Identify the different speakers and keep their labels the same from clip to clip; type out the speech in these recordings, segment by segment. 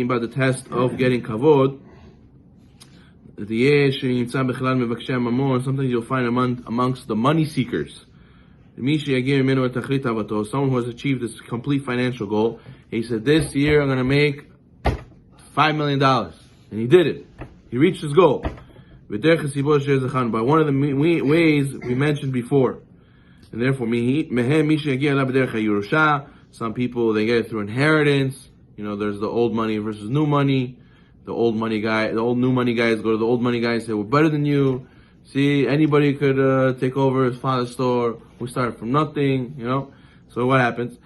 Speaker 1: speaking about the test of getting kavod. Sometimes you'll find amongst the money seekers. Someone who has achieved this complete financial goal. He said, this year I'm going to make $5 million. And he did it. He reached his goal. By one of the ways we mentioned before. And therefore, some people, they get it through inheritance. There's the old money versus new money. The old new money guys go to the old money guys and say, we're better than you. See, anybody could take over his father's store. We started from nothing, So what happens?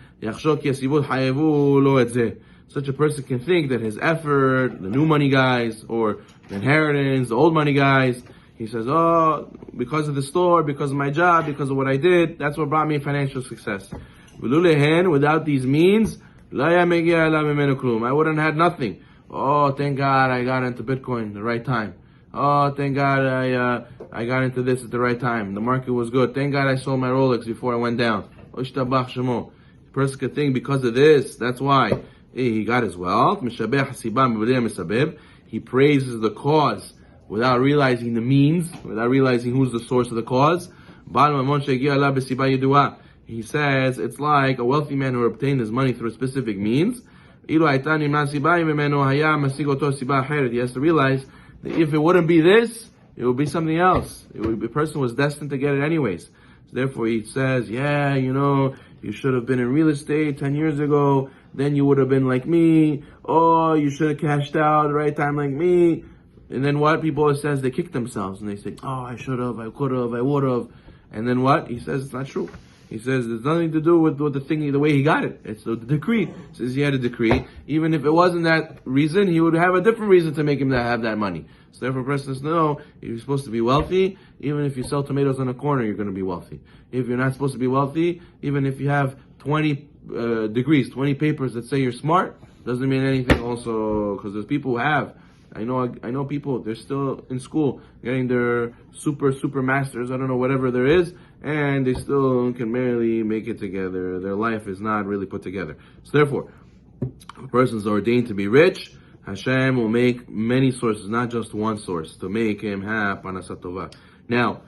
Speaker 1: Such a person can think that his effort, the new money guys, or the inheritance, the old money guys, he says, oh, because of the store, because of my job, because of what I did, that's what brought me financial success. Without these means, I wouldn't have had nothing. Oh, thank God I got into Bitcoin at the right time. Oh, thank God I got into this at the right time. The market was good. Thank God I sold my Rolex before I went down. The person could think because of this, that's why he got his wealth. He praises the cause without realizing the means, without realizing who's the source of the cause. He says it's like a wealthy man who obtained his money through a specific means. He has to realize that if it wouldn't be this, it would be something else. The person was destined to get it anyways. So therefore he says, you should have been in real estate 10 years ago, then you would have been like me. Oh, you should have cashed out at the right time like me. And then what? People always says they kick themselves and they say, oh, I should have, I could have, I would have. And then what? He says it's not true. He says there's nothing to do with the way he got it. It's the decree. He says he had a decree. Even if it wasn't that reason, he would have a different reason to make him have that money. So therefore, a person says, no, if you're supposed to be wealthy, even if you sell tomatoes on a corner, you're going to be wealthy. If you're not supposed to be wealthy, even if you have 20 degrees, 20 papers that say you're smart, doesn't mean anything also, because there's people who have. I know people, they're still in school, getting their super masters, I don't know, whatever there is, and they still can barely make it together. Their life is not really put together. So therefore, if a person is ordained to be rich, Hashem will make many sources, not just one source, to make him have Parnasat Tova. Now,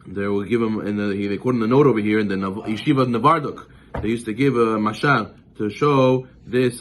Speaker 1: they will give him, they quote in the note over here, in the Yeshiva of Nevarduk, they used to give a mashal to show this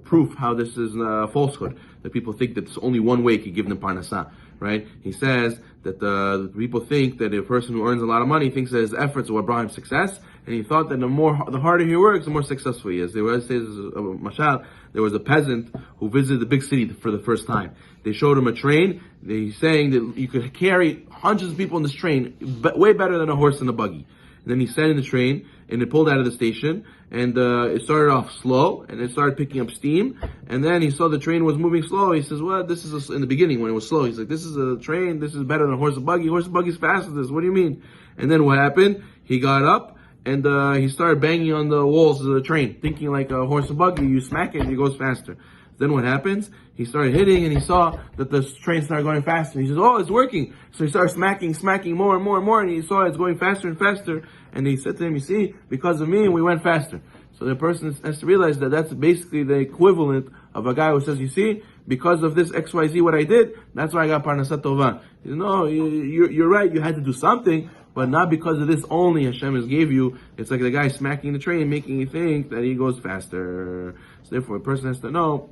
Speaker 1: proof how this is falsehood. That people think that there's only one way he could give them parnasah, right? He says that the people think that a person who earns a lot of money thinks that his efforts are what brought him success, and he thought that the harder he works, the more successful he is. They always say, mashal, there was a peasant who visited the big city for the first time. They showed him a train. They're saying that you could carry hundreds of people in this train, way better than a horse in a buggy. And then he sat in the train, and it pulled out of the station, and it started off slow, and it started picking up steam, and then he saw the train was moving slow. He says, well, this is in the beginning when it was slow. He's like, this is a train, this is better than a horse and buggy. Horse and buggy's faster than this. What do you mean? And then what happened? He got up, and he started banging on the walls of the train, thinking like a horse and buggy, you smack it and it goes faster. Then what happens? He started hitting, and he saw that the train started going faster. He says, oh, it's working. So he started smacking more and more, and he saw it's going faster and faster. And he said to him, you see, because of me, we went faster. So the person has to realize that that's basically the equivalent of a guy who says, you see, because of this XYZ, what I did, that's why I got Parnasat Tova. He says, no, you're right, you had to do something, but not because of this only Hashem has gave you. It's like the guy smacking the train, making you think that he goes faster. So therefore, a person has to know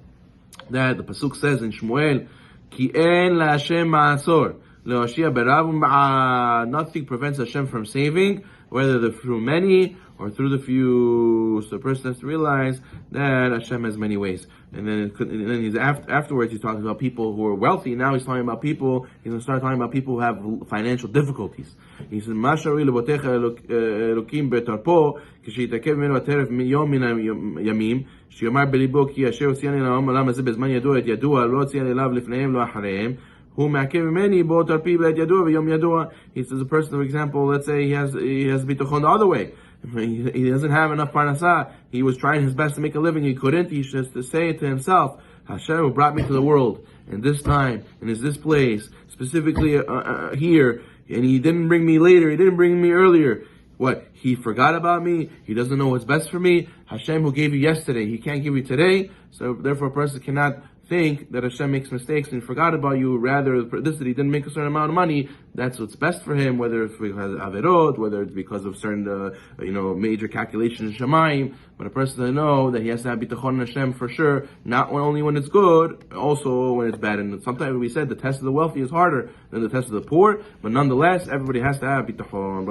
Speaker 1: that the pasuk says in Shmuel, Ki en la Hashem ma'asor, le'oshia berav u'ma'ah. Nothing prevents Hashem from saving, whether through many or through the few. So the person has to realize that Hashem has many ways. And then he's afterwards he's talking about people who are wealthy. Now he's talking about people. He's going to start talking about people who have financial difficulties. He says, "Ma shari lebotecha elokim betarpo k'sheyitakev mimenu hateref yom min hayamim sheyomar belibo ki asher hotziani la'olam ha'olam hazeh bezman yadua et yadua lo hotziani elav lifneihem lo achareihem." He says a person, for example, let's say he has bitachon the other way. He doesn't have enough parnasah. He was trying his best to make a living. He couldn't. He has to say it to himself, Hashem who brought me to the world, and this time, and is this place, specifically here, and he didn't bring me later, he didn't bring me earlier. what? He forgot about me. He doesn't know what's best for me. Hashem, who gave you yesterday, He can't give you today. So therefore, a person cannot think that Hashem makes mistakes and forgot about you. Rather, this that He didn't make a certain amount of money, that's what's best for him. Whether it's because of averot, whether it's because of certain major calculations in Shemaim. But a person to know that he has to have bitachon in Hashem for sure, not only when it's good, also when it's bad. And sometimes we said the test of the wealthy is harder than the test of the poor, but nonetheless, everybody has to have bitachon.